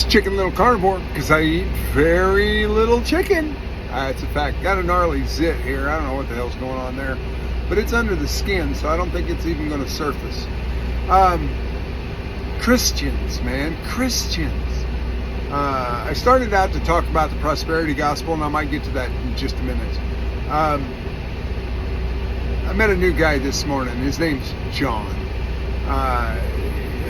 It's Chicken Little Carnivore because I eat very little chicken. It's a fact. Got a gnarly zit here. I don't know what the hell's going on there. But it's under the skin, so I don't think it's even going to surface. Christians, man. Christians. I started out to talk about the prosperity gospel, and I might get to that in just a minute. I met a new guy this morning. His name's John.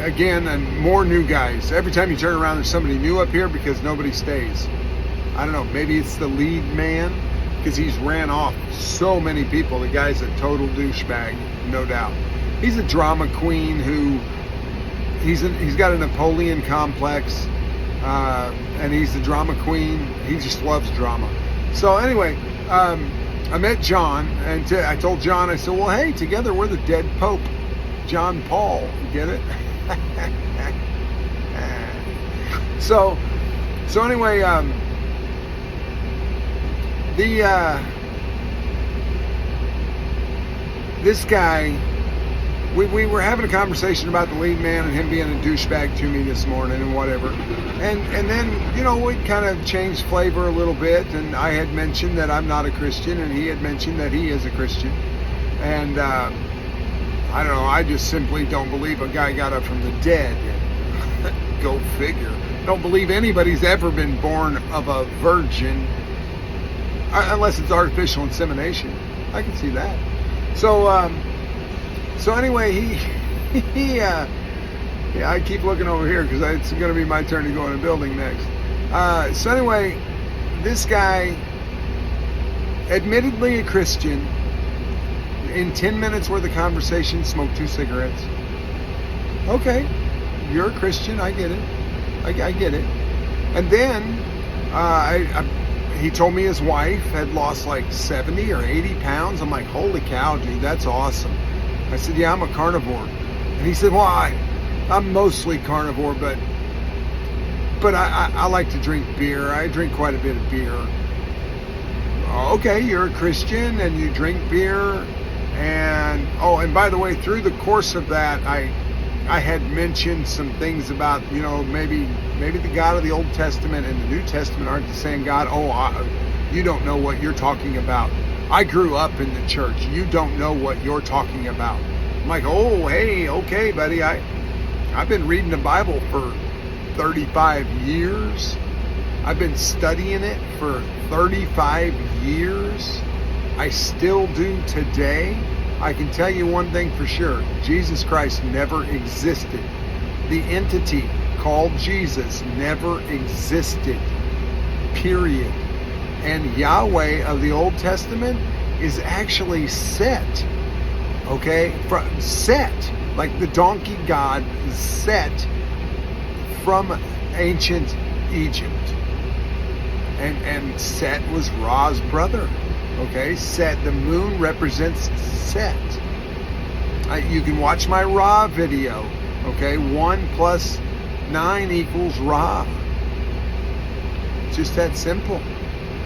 Again, and more new guys. Every time you turn around, there's somebody new up here because nobody stays. I don't know, maybe it's the lead man because he's ran off so many people. The guy's a total douchebag, no doubt. He's a drama queen who he's got a Napoleon complex, and he's the drama queen. He just loves drama. So anyway, I met John, and I told John, I said, well, hey, together we're the dead Pope, John Paul. You get it? So anyway, this guy, we were having a conversation about the lead man and him being a douchebag to me this morning and whatever, and then, you know, we kind of changed flavor a little bit, and I had mentioned that I'm not a Christian, and he had mentioned that he is a Christian, and I don't know, I just simply don't believe a guy got up from the dead. Go figure. Don't believe anybody's ever been born of a virgin, unless it's artificial insemination. I can see that. So anyway, yeah, I keep looking over here because it's going to be my turn to go in a building next. So anyway, this guy, admittedly a Christian, in 10 minutes worth of conversation, smoked 2 cigarettes. Okay, you're a Christian, I get it. I get it. And then he told me his wife had lost like 70 or 80 pounds. I'm like, holy cow, dude, that's awesome. I said, yeah, I'm a carnivore. And he said, well, I'm mostly carnivore, but I like to drink beer. I drink quite a bit of beer. Okay, you're a Christian and you drink beer. And by the way, through the course of that, I had mentioned some things about, you know, maybe the God of the Old Testament and the New Testament aren't the same God. You don't know what you're talking about. I grew up in the church. You don't know what you're talking about. I'm like, oh, hey, okay, buddy. I've been reading the Bible for 35 years. I've been studying it for 35 years. I still do today. I can tell you one thing for sure. Jesus Christ never existed. The entity called Jesus never existed. Period. And Yahweh of the Old Testament is actually Set. Okay? Set. Like the donkey god Set from ancient Egypt. And Set was Ra's brother. Okay, Set, the moon represents Set. You can watch my Ra video. Okay, 1 + 9 = Ra. It's just that simple.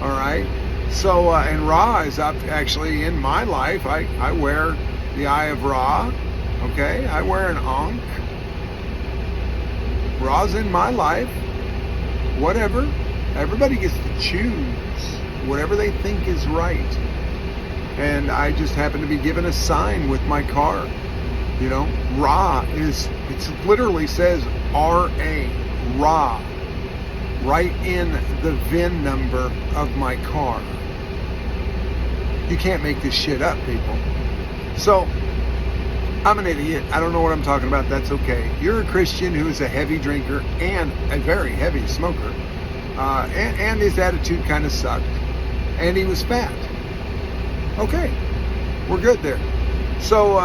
All right. So, and Ra is actually in my life. I wear the Eye of Ra. Okay, I wear an Ankh. Ra's in my life. Whatever. Everybody gets to choose whatever they think is right. And I just happen to be given a sign with my car. You know, Ra it literally says R-A, Ra, right in the VIN number of my car. You can't make this shit up, people. So, I'm an idiot. I don't know what I'm talking about. That's okay. You're a Christian who is a heavy drinker and a very heavy smoker. And his attitude kind of sucked. And he was fat. Okay, we're good there. So,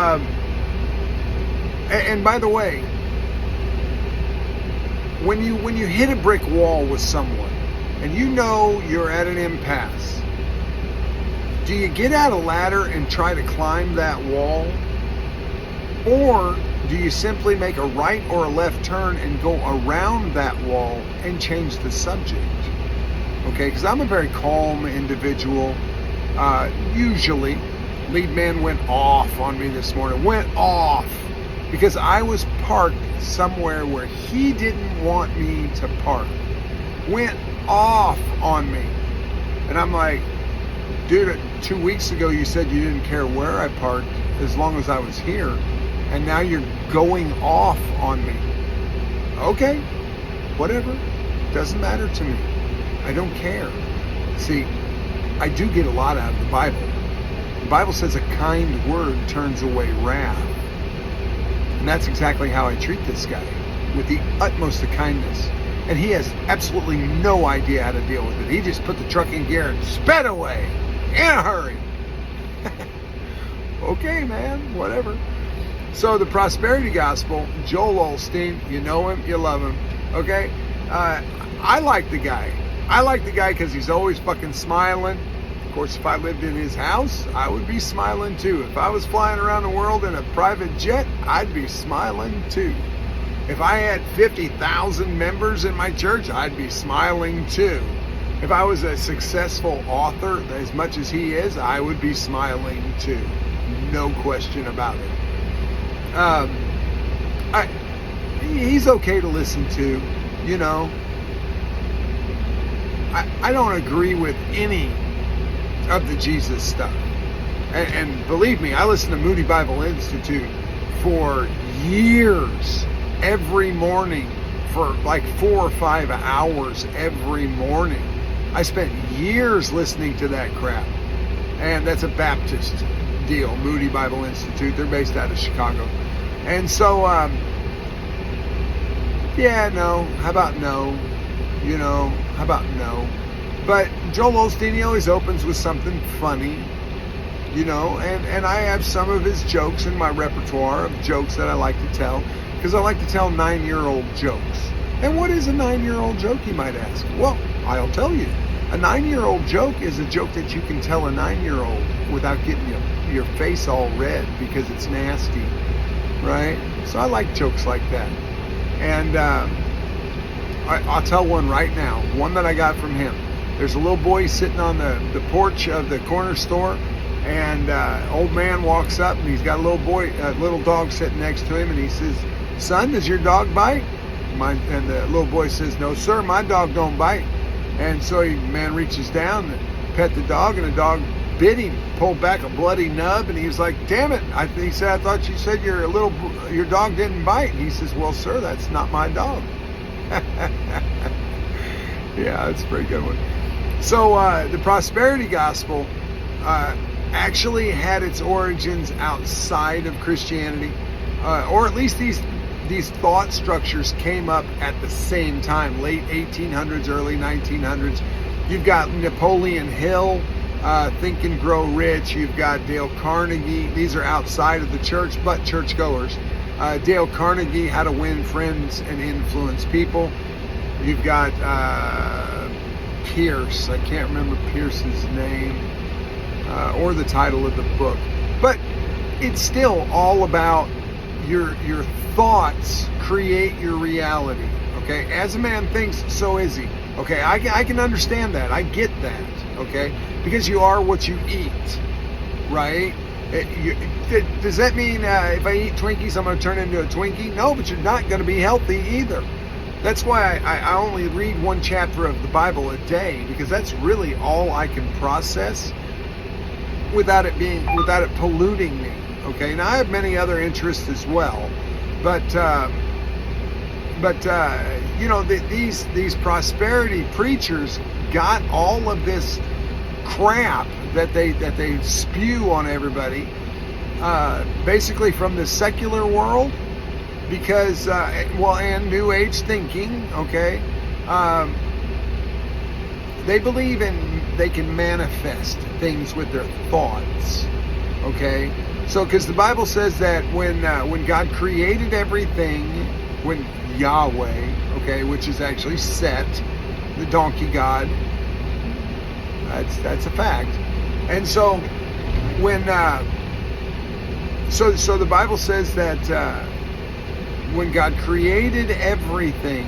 and by the way, when you hit a brick wall with someone, and you know you're at an impasse, do you get out a ladder and try to climb that wall, or do you simply make a right or a left turn and go around that wall and change the subject? Okay, because I'm a very calm individual. Usually, lead man went off on me this morning. Went off because I was parked somewhere where he didn't want me to park. Went off on me. And I'm like, dude, 2 weeks ago you said you didn't care where I parked as long as I was here. And now you're going off on me. Okay, whatever. Doesn't matter to me. I don't care. See, I do get a lot out of the Bible. The Bible says a kind word turns away wrath. And that's exactly how I treat this guy, with the utmost of kindness. And he has absolutely no idea how to deal with it. He just put the truck in gear and sped away in a hurry. Okay, man, whatever. So the prosperity gospel, Joel Osteen, you know him, you love him, okay? I like the guy. I like the guy because he's always fucking smiling. Of course, if I lived in his house, I would be smiling too. If I was flying around the world in a private jet, I'd be smiling too. If I had 50,000 members in my church, I'd be smiling too. If I was a successful author, as much as he is, I would be smiling too. No question about it. He's okay to listen to, you know. I don't agree with any of the Jesus stuff. And believe me, I listened to Moody Bible Institute for years, every morning, for like 4 or 5 hours every morning. I spent years listening to that crap. And that's a Baptist deal, Moody Bible Institute. They're based out of Chicago. And so, yeah, no. How about no? You know, how about no? But Joel Osteen, he always opens with something funny, you know, and I have some of his jokes in my repertoire of jokes that I like to tell, because I like to tell 9-year-old jokes. And what is a 9-year-old joke, you might ask? Well, I'll tell you. A 9-year-old joke is a joke that you can tell a 9-year-old without getting your face all red because it's nasty, right? So I like jokes like that. And I'll tell one right now, one that I got from him. There's a little boy sitting on the porch of the corner store, and old man walks up, and he's got a little dog sitting next to him, and he says, "Son, does your dog bite?" And the little boy says, "No, sir, my dog don't bite." And so the man reaches down and pet the dog, and the dog bit him, pulled back a bloody nub, and he was like, "Damn it!" He said, "I thought you said your dog didn't bite." And he says, "Well, sir, that's not my dog." Yeah, that's a pretty good one. So the prosperity gospel actually had its origins outside of Christianity, or at least these thought structures came up at the same time, late 1800s, early 1900s. You've got Napoleon Hill, Think and Grow Rich. You've got Dale Carnegie. These are outside of the church, but churchgoers. Dale Carnegie, How to Win Friends and Influence People. You've got Pierce. I can't remember Pierce's name or the title of the book. But it's still all about your thoughts create your reality. Okay? As a man thinks, so is he. Okay? I can understand that. I get that. Okay? Because you are what you eat. Right? Does that mean if I eat Twinkies, I'm going to turn into a Twinkie? No, but you're not going to be healthy either. That's why I only read one chapter of the Bible a day, because that's really all I can process without it polluting me. Okay, now I have many other interests as well, but you know, these prosperity preachers got all of this crap that they spew on everybody, basically from the secular world. Because, and New Age thinking, okay, they believe they can manifest things with their thoughts, okay? So, because the Bible says that when God created everything, when Yahweh, okay, which is actually Set, the donkey god, that's a fact. And so, when, so the Bible says that, when God created everything,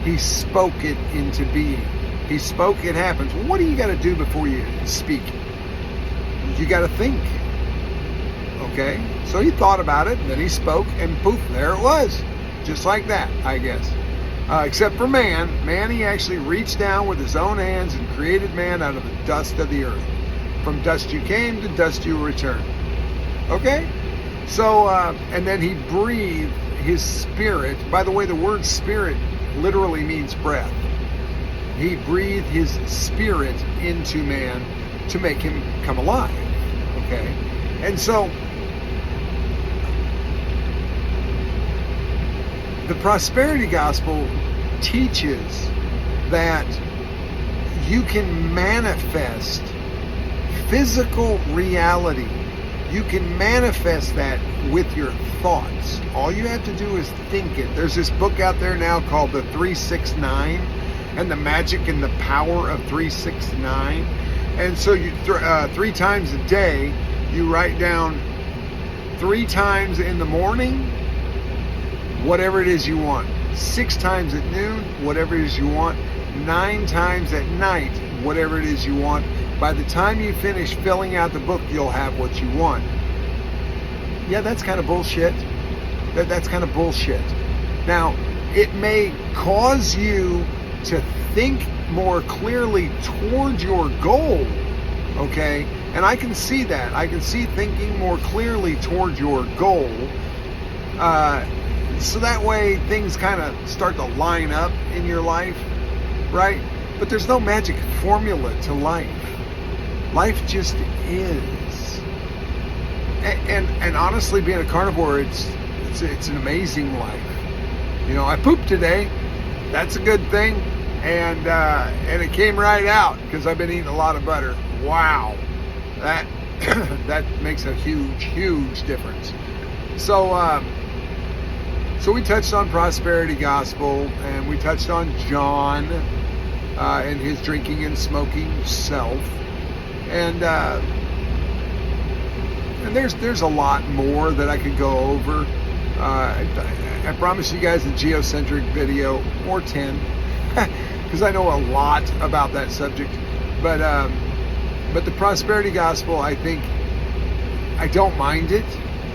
He spoke it into being. He spoke, it happens. Well, what do you got to do before you speak? You got to think. Okay? So He thought about it, and then He spoke, and poof, there it was. just like that, I guess. Except for man. Man, he actually reached down with his own hands and created man out of the dust of the earth. From dust you came, to dust you will return. Okay? So, and then he breathed his spirit. By the way, the word spirit literally means breath. He breathed his spirit into man to make him come alive. Okay? And so, the prosperity gospel teaches that you can manifest physical reality. You can manifest that with your thoughts. All you have to do is think it. There's this book out there now called the 369 and the magic and the power of 369. And so you 3 times a day, you write down 3 times in the morning, whatever it is you want. 6 times at noon, whatever it is you want. 9 times at night, whatever it is you want. By the time you finish filling out the book, you'll have what you want. Yeah, that's kind of bullshit. That's kind of bullshit. Now, it may cause you to think more clearly toward your goal, okay? And I can see that. I can see thinking more clearly toward your goal. So that way things kind of start to line up in your life, right? But there's no magic formula to life. Life just is. And honestly, being a carnivore, it's an amazing life. You know, I pooped today. That's a good thing. And it came right out because I've been eating a lot of butter. Wow. That that makes a huge difference. So we touched on prosperity gospel, and we touched on John and his drinking and smoking self. And there's a lot more that I could go over. I promise you guys a geocentric video or 10, because I know a lot about that subject. But the prosperity gospel, I think, I don't mind it.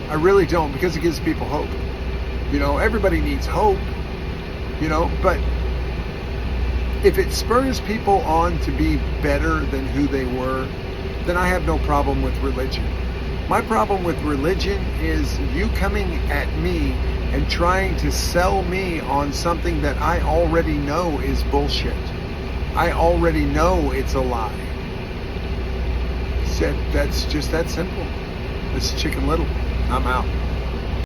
I really don't, because it gives people hope. You know, everybody needs hope. You know, but if it spurs people on to be better than who they were, then I have no problem with religion. My problem with religion is you coming at me and trying to sell me on something that I already know is bullshit. I already know it's a lie. That's just that simple. It's Chicken Little. I'm out.